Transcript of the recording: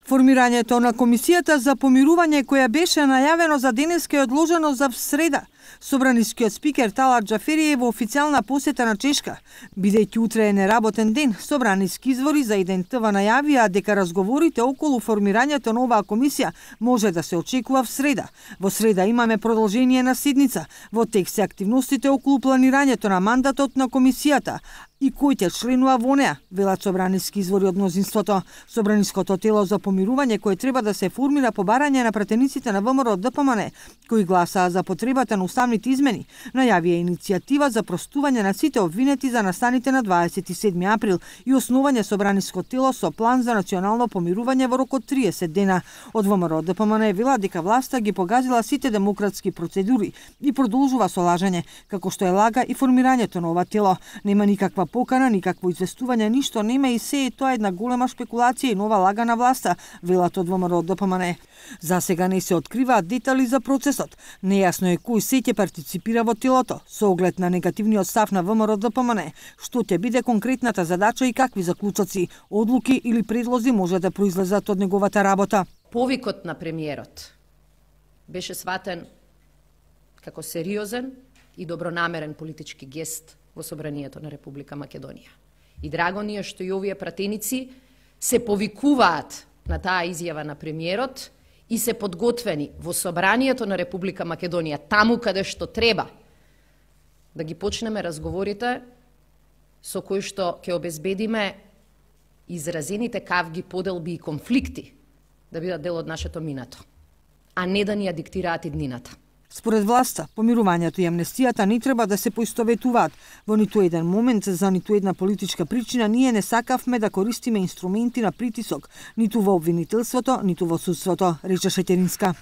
Формирањето на комисијата за помирување која беше најавено за денеска е одложено за среда. Собранискиот спикер Талат Џафери е во официјална посета на Чешка. Бидејќи утре е неработен ден, собраниски извори за ИДНТ најавија дека разговорите околу формирањето на оваа комисија може да се очекува в среда. Во среда имаме продолжение на седница. Во текст се активностите околу планирањето на мандатот на комисијата и кој ќе членува во неа, велат собраниски извори од мнозинството. Собраниското тело за помирување кој треба да се формира по барање на пратениците на ВМРО ДПМН, кои гласаа за потребата на уставните измени, најавија иницијатива за простување на сите обвинети за настаните на 27 април и основање собраниско тело со план за национално помирување во рок од 30 дена. Од ВМРО ДПМН вела дека власта ги погазила сите демократски процедури и продолжува со лажење, како што е лага и формирањето на ова тело. Нема никаква покана, никакво известување, ништо нема и се е тоа една голема шпекулација и нова лага на власта, велат од ВМРО ДПМН. За сега не се откриваат детали за процесот. Нејасно е кој се ќе партиципира во телото, со оглед на негативниот став на ВМРО ДПМН, што ќе биде конкретната задача и какви заклучоци, одлуки или предлози може да произлезат од неговата работа. Повикот на премиерот беше сватен како сериозен и добронамерен политички гест во Собранието на Република Македонија. И драго ни е што и овие пратеници се повикуваат на таа изјава на премиерот и се подготвени во Собранието на Република Македонија, таму каде што треба, да ги почнеме разговорите со кои што ќе обезбедиме изразените кавги, поделби и конфликти да бидат дел од нашето минато, а не да ни ја диктираат иднината. Според власта, помирувањето и амнестијата не треба да се поистоветуваат. Во ниту еден момент, за ниту една политичка причина, ние не сакавме да користиме инструменти на притисок, ниту во обвинителството, ниту во судството, рече Шетеринска.